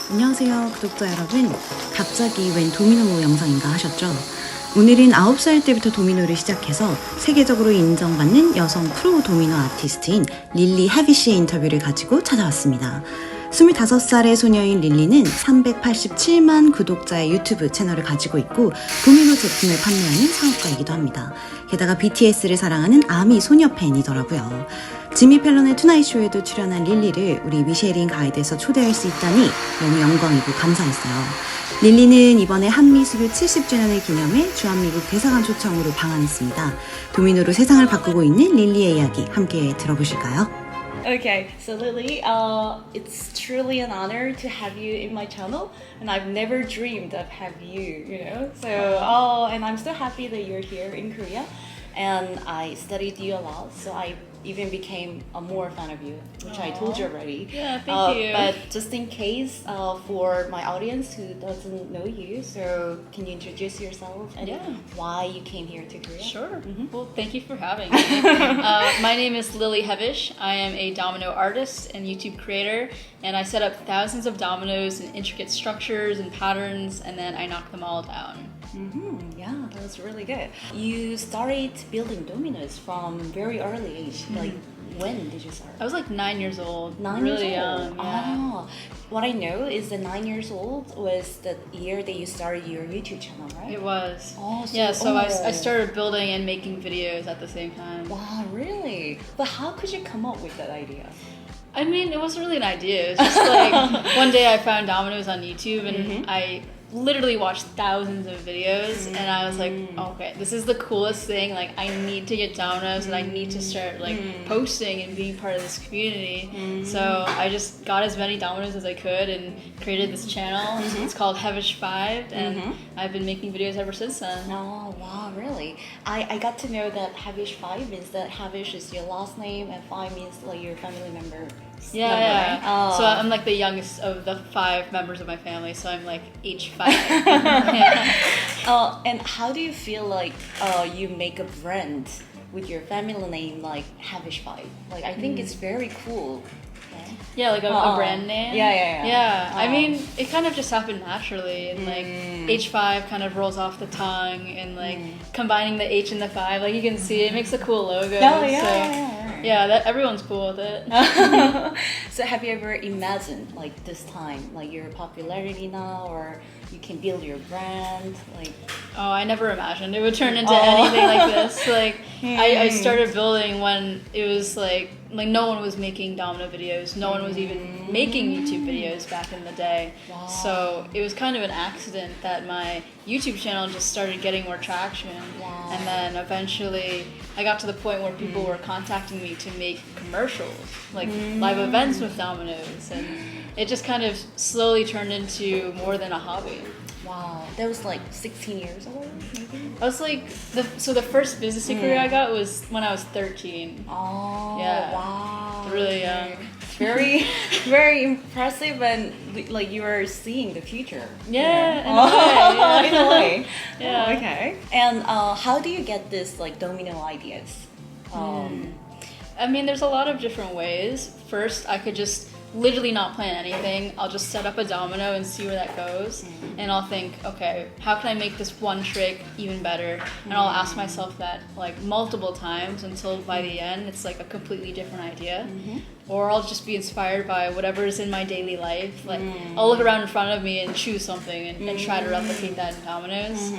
안녕하세요 구독자 여러분. 갑자기 웬 도미노 영상인가 하셨죠? 오늘은 9살 때부터 도미노를 시작해서 세계적으로 인정받는 여성 프로 도미노 아티스트인 릴리 헤비시의 인터뷰를 가지고 찾아왔습니다. 25살의 소녀인 릴리는 387만 구독자의 유튜브 채널을 가지고 있고 도미노 제품을 판매하는 사업가이기도 합니다. 게다가 BTS를 사랑하는 아미 소녀 팬이더라고요. 지미 펠런의 투나잇 쇼에도 출연한 릴리를 우리 미셸인가이드에서 초대할 수 있다니 너무 영광이고 감사했어요. 릴리는 이번에 한미수교 70주년을 기념해 주한미국 대사관 초청으로 방한했습니다. 도미노로 세상을 바꾸고 있는 릴리의 이야기 함께 들어보실까요? Okay, so Lily, it's truly an honor to have you in my channel, and I've never dreamed of have you. So, and I'm so happy that you're here in Korea, and I studied you a lot, so I even became a more fan of you, which I told you already. Yeah, thank you. But just in case, for my audience who doesn't know you, so can you introduce yourself and why you came here to Korea? Sure. Well, thank you for having me. My name is Lily Hevesh. I am a domino artist and YouTube creator, and I set up thousands of dominoes in intricate structures and patterns, and then I knock them all down. Yeah, that was really good. You started building dominoes from very early age. Like, when did you start? I was like 9 years old. 9 really years old. young. Yeah. What I know is that 9 years old was the year that you started your YouTube channel, right? It was. So, I started building and making videos at the same time. Wow, really? But how could you come up with that idea? I mean, it wasn't really an idea. It was just like one day I found dominoes on YouTube and I literally watched thousands of videos and I was like, okay, this is the coolest thing. Like, I need to get dominoes and I need to start like posting and being part of this community. So I just got as many dominoes as I could and created this channel. It's called Hevesh 5 and I've been making videos ever since then. Oh, wow, really? I got to know that Hevesh 5 means that Hevesh is your last name and 5 means like your family member. Yeah. Right? So I'm like the youngest of the 5 members of my family, so I'm like H5. And how do you feel like you make a brand with your family name like Hevesh 5? Like, I think it's very cool. Yeah, like a brand name. Yeah. I mean, it kind of just happened naturally, and like H5 kind of rolls off the tongue, and like combining the H and the 5, like you can see, it makes a cool logo. Yeah, that everyone's cool with it. So have you ever imagined like this time, like your popularity now, or you can build your brand, like? Oh, I never imagined it would turn into anything like this. Like, I started building when it was like no one was making domino videos. No one was even making YouTube videos back in the day. Wow. So it was kind of an accident that my YouTube channel just started getting more traction. Wow. And then eventually I got to the point where people were contacting me to make commercials, like live events with dominoes. And it just kind of slowly turned into more than a hobby. Wow, that was like 16 years ago, maybe? I was like, the first business degree I got was when I was 13. Oh, Yeah. Wow. Really young. Very, very impressive, and like you are seeing the future. Yeah, In a way. Yeah. Okay. And how do you get this like domino ideas? I mean, there's a lot of different ways. First, I could just literally not plan anything. I'll just set up a domino and see where that goes. And I'll think, okay, how can I make this one trick even better? And I'll ask myself that like multiple times until by the end it's like a completely different idea. Or I'll just be inspired by whatever is in my daily life. Like, I'll look around in front of me and choose something and try to replicate that in dominoes.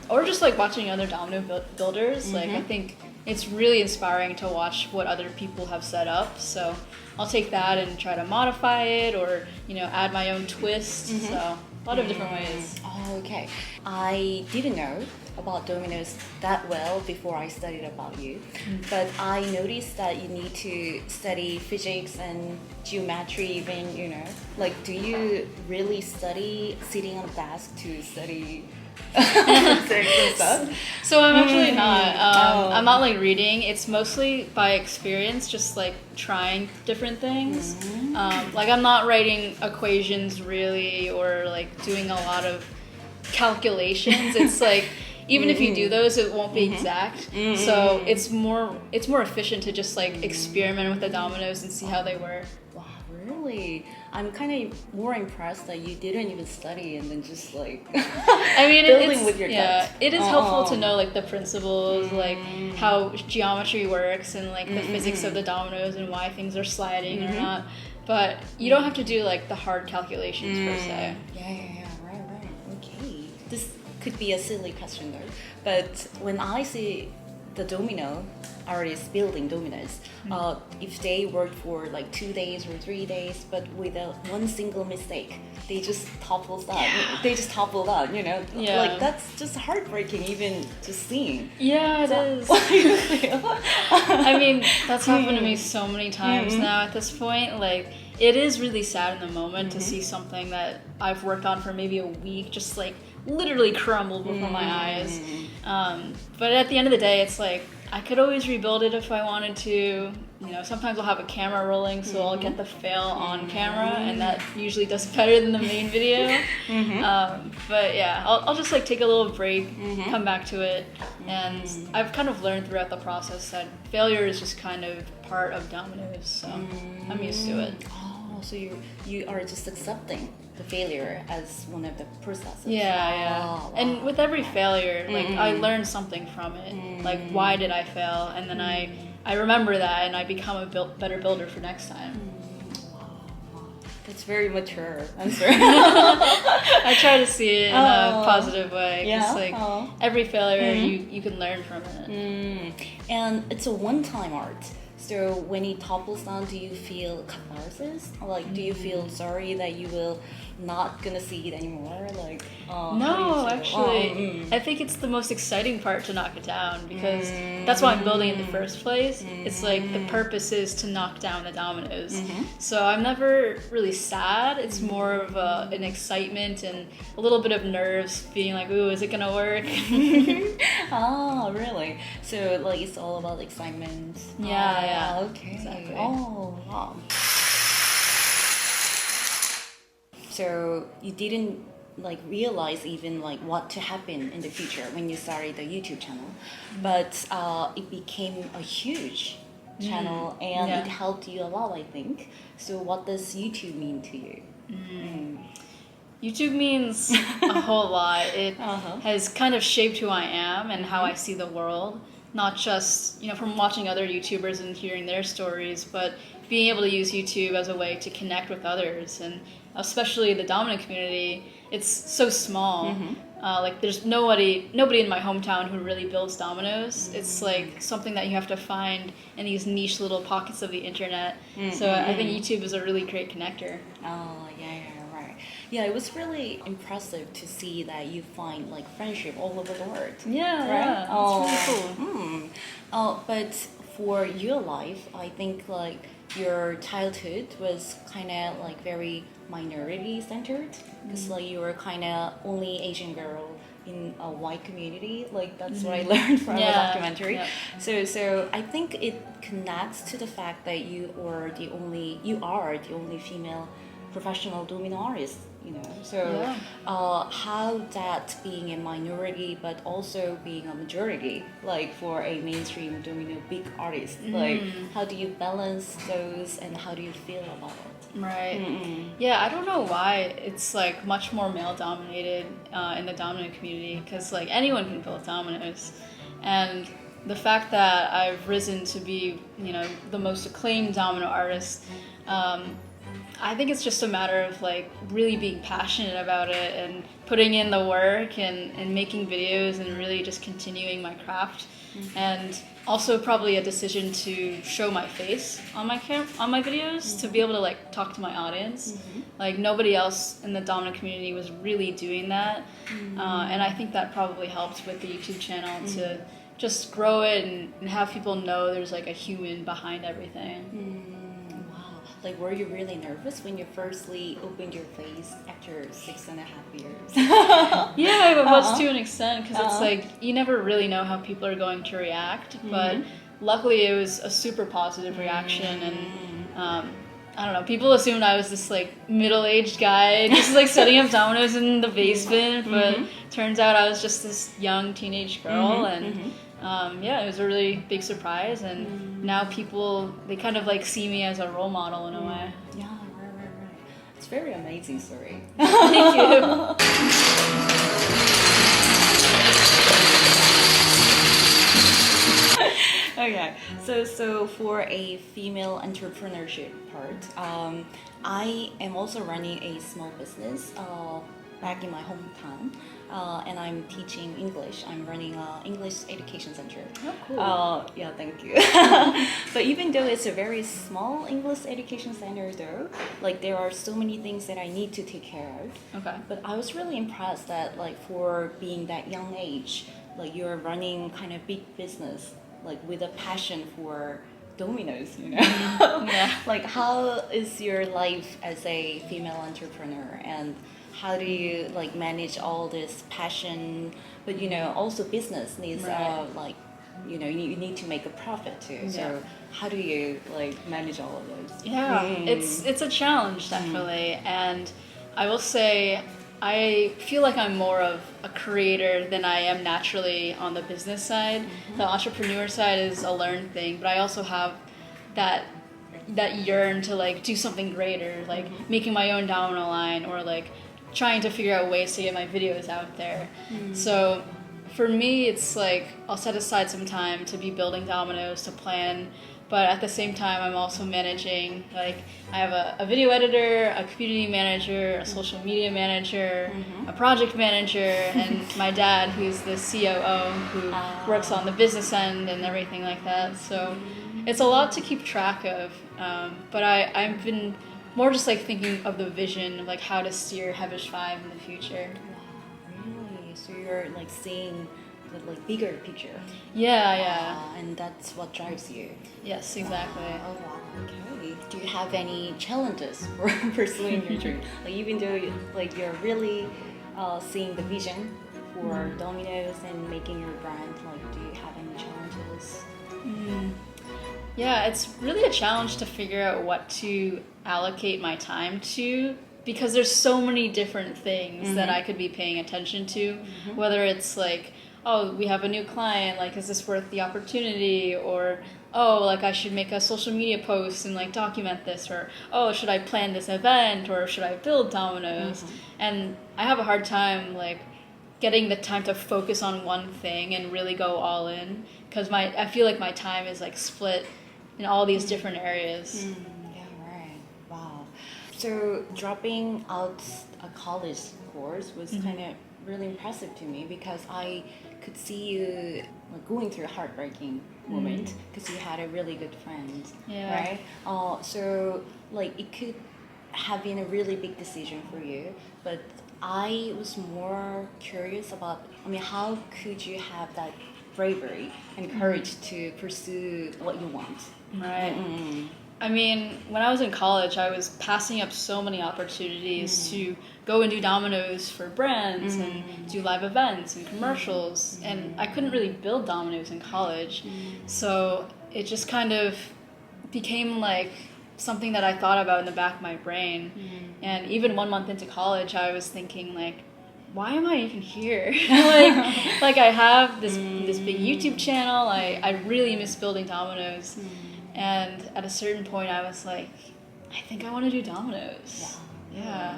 Or just like watching other domino builders. Like, I think it's really inspiring to watch what other people have set up. So I'll take that and try to modify it or, add my own twist. So a lot of different ways. Oh, okay. I didn't know about dominoes that well before I studied about you. But I noticed that you need to study physics and geometry even, Like, do you really study sitting on a desk to study stuff? So I'm actually not. I'm not like reading. It's mostly by experience, just like trying different things. Like, I'm not writing equations really, or like doing a lot of calculations. It's like, even if you do those, it won't be exact. So it's more efficient to just like experiment with the dominoes and see how they work. Wow, really? I'm kind of more impressed that you didn't even study and then just like I mean, building it's, with your yeah, gut. it is helpful to know like the principles, like how geometry works and like the physics of the dominoes and why things are sliding or not. But you don't have to do like the hard calculations per se. Yeah, right. Okay. This could be a silly question though, but when I see the domino artists building dominoes, if they work for like 2 days or 3 days, but without one single mistake, they just topple out. Yeah. They just topple out, you know? Yeah. Like that's just heartbreaking even just seeing. Yeah, it is. What do you feel? I mean, that's happened to me so many times now at this point. Like, it is really sad in the moment to see something that I've worked on for maybe a week just like literally crumble before my eyes. But at the end of the day, it's like I could always rebuild it if I wanted to. You know, sometimes I'll have a camera rolling, so I'll get the fail on camera, and that usually does better than the main video. But yeah, I'll just like take a little break, come back to it, and I've kind of learned throughout the process that failure is just kind of part of dominoes, so I'm used to it. Oh, so you are just accepting the failure as one of the processes. Yeah. Wow. And with every failure, like I learned something from it. Like, why did I fail? And then I remember that, and I become a better builder for next time. Wow. That's very mature answer. I try to see it in a positive way. 'Cause, like every failure, you can learn from it. And it's a one-time art. So when it topples down, do you feel catharsis? Like, do you feel sorry that you will not gonna see it anymore? Like, how do you No, feel? actually, I think it's the most exciting part to knock it down because that's why I'm building in the first place. It's like the purpose is to knock down the dominoes. So I'm never really sad. It's more of an excitement and a little bit of nerves, being like, ooh, is it gonna work? Oh, really? So like it's all about excitement. Yeah. Okay. Exactly. Oh, wow. So you didn't like realize even like what to happen in the future when you started the YouTube channel, but it became a huge channel and Yeah. it helped you a lot, I think. So what does YouTube mean to you? YouTube means a whole lot. It has kind of shaped who I am and how I see the world. Not just, you know, from watching other YouTubers and hearing their stories, but being able to use YouTube as a way to connect with others, and especially the dominant community. It's so small. Like there's nobody in my hometown who really builds dominoes. It's like something that you have to find in these niche little pockets of the internet. So I think YouTube is a really great connector. Oh, yeah, right. Yeah, it was really impressive to see that you find like friendship all over the world. Yeah, it's really cool. But for your life, I think like your childhood was kind of like very minority centered because like you were kind of only Asian girl in a white community. Like that's what I learned from a documentary. Yeah. So I think it connects to the fact that you are the only female professional domino artist, you know. So how that being a minority but also being a majority, like for a mainstream domino big artist, like how do you balance those and how do you feel about it? Right. Yeah, I don't know why it's like much more male dominated in the dominant community, because like anyone can build dominoes, and the fact that I've risen to be, you know, the most acclaimed domino artist, I think it's just a matter of like really being passionate about it and putting in the work and making videos and really just continuing my craft. And also probably a decision to show my face on my videos, to be able to like talk to my audience. Like nobody else in the dominant community was really doing that. And I think that probably helped with the YouTube channel to just grow it and have people know there's like a human behind everything. Like, were you really nervous when you firstly opened your face after 6.5 years? Yeah, I was to an extent, because it's like you never really know how people are going to react. But luckily, it was a super positive reaction, and I don't know. People assumed I was this like middle-aged guy just like setting up dominoes in the basement, but turns out I was just this young teenage girl, and yeah, it was a really big surprise, and now people, they kind of like see me as a role model in a way. Yeah, right. It's very amazing story. Thank you. Okay, so for a female entrepreneurship part, I am also running a small business back in my hometown, and I'm teaching English. I'm running an English education center. Oh, cool. Yeah, thank you. But even though it's a very small English education center, though, like there are so many things that I need to take care of. Okay. But I was really impressed that like for being that young age, like you're running kind of big business, like with a passion for Domino's, you know? Yeah. Like how is your life as a female entrepreneur, and how do you like manage all this passion, but you know also business needs Right. like you know you need to make a profit too. So how do you like manage all of those? Yeah, it's a challenge definitely, and I will say I feel like I'm more of a creator than I am naturally on the business side. The entrepreneur side is a learned thing, but I also have that yearn to like do something greater, like making my own domino line or like trying to figure out ways to get my videos out there. So for me, it's like I'll set aside some time to be building dominoes, to plan, but at the same time, I'm also managing, like I have a video editor, a community manager, a social media manager, a project manager, and my dad, who's the COO, who works on the business end and everything like that. So it's a lot to keep track of, but I've been more just like thinking of the vision of like how to steer Hevesh 5 in the future. Really? So you're like seeing the like bigger picture. Yeah. And that's what drives you. Yes, exactly. Oh wow. Okay. Do you have any challenges for pursuing your dream? Like even though like you're really seeing the vision for Domino's and making your brand, like do you have any challenges? Yeah, it's really a challenge to figure out what to allocate my time to, because there's so many different things that I could be paying attention to, whether it's like, oh, we have a new client, like, is this worth the opportunity? Or, oh, like, I should make a social media post and, like, document this. Or, oh, should I plan this event? Or should I build dominoes? And I have a hard time, like, getting the time to focus on one thing and really go all in. Because I feel like my time is, like, split in all these different areas. Yeah, right. Wow. So dropping out a college course was kind of really impressive to me, because I could see you like going through a heartbreaking moment because you had a really good friend, right? So like it could have been a really big decision for you, but I was more curious about, I mean, how could you have that bravery and courage to pursue what you want? Right. I mean, when I was in college, I was passing up so many opportunities to go and do dominoes for brands and do live events and commercials, and I couldn't really build dominoes in college. So it just kind of became like something that I thought about in the back of my brain. And even 1 month into college, I was thinking like, why am I even here? like I have this big YouTube channel. I really miss building dominoes. And at a certain point, I was like, I think I want to do dominoes. Yeah.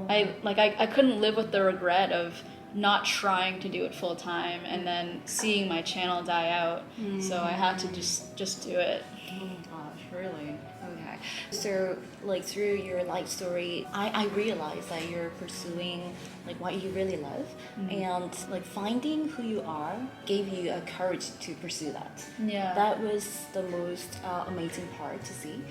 I couldn't live with the regret of not trying to do it full time and then seeing my channel die out. So I had to just do it. Oh my gosh, really? Okay. So, like, through your life story, I realized that you're pursuing, like, what you really love. And, like, finding who you are gave you a courage to pursue that. Yeah. That was the most amazing part to see.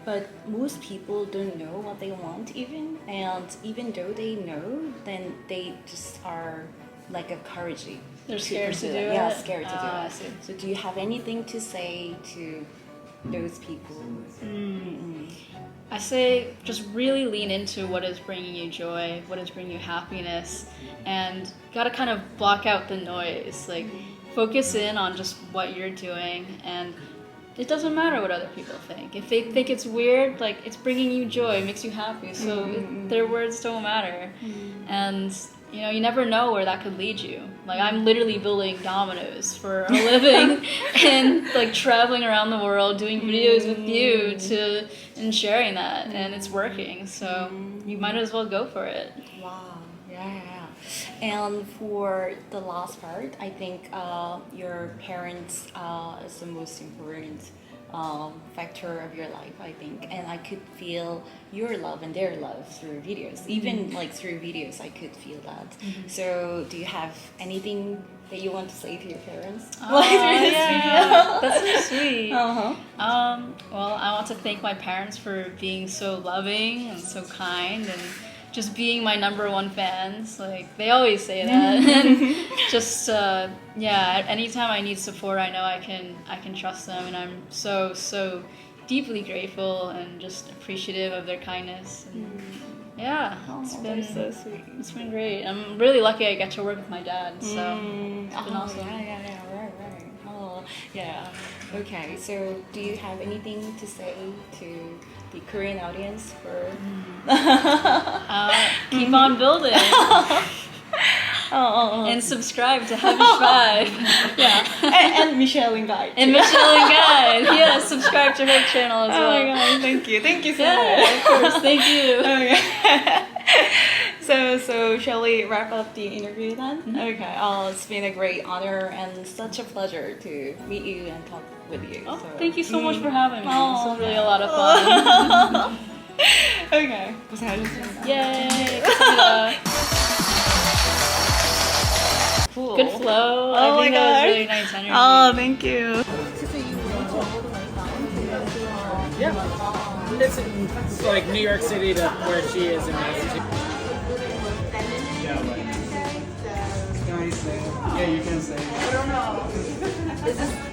But most people don't know what they want, even. And even though they know, then they just are lack of courage. They're scared to do it? Yeah, scared to do I it. see. So do you have anything to say to those people? I say just really lean into what is bringing you joy, what is bringing you happiness, and gotta kind of block out the noise. Like, focus in on just what you're doing, and it doesn't matter what other people think. If they think it's weird, like, it's bringing you joy, it makes you happy, so their words don't matter. And you know, you never know where that could lead you. Like, I'm literally building dominoes for a living and like traveling around the world doing videos with you and sharing that, and it's working, so you might as well go for it. Wow, yeah. And for the last part, I think your parents is the most important factor of your life, I think. And I could feel your love and their love through videos. Even like through videos, I could feel that. So do you have anything that you want to say to your parents? Like through this video? That's so sweet. Uh-huh. Well, I want to thank my parents for being so loving and so kind and just being my #1 fans. Like, they always say that. And just anytime I need support, I know I can trust them, and I'm so deeply grateful and just appreciative of their kindness. And So sweet. It's been great. I'm really lucky I get to work with my dad, so it's been awesome. Right. Oh, yeah. Okay, so do you have anything to say to the Korean audience for Keep on building. And subscribe to Hevesh 5. Yeah, and Mi셸인가이드. And Mi셸ingaide. Yeah, subscribe to her channel as Oh well. my god, thank you so Yeah, much. of course. Thank you. Okay. So shall we wrap up the interview then? Okay. It's been a great honor and such a pleasure to meet you and talk with you. Oh, So, thank you so much for having me. Oh, This was really a lot of fun. Okay. 고생하셨습니다. Yay! 감사합니다. Cool. Good flow. Oh I think my that was gosh. really nice energy. Oh, thank you. Yeah. It's like New York City to where she is in Massachusetts. Yeah, you can say. I don't know.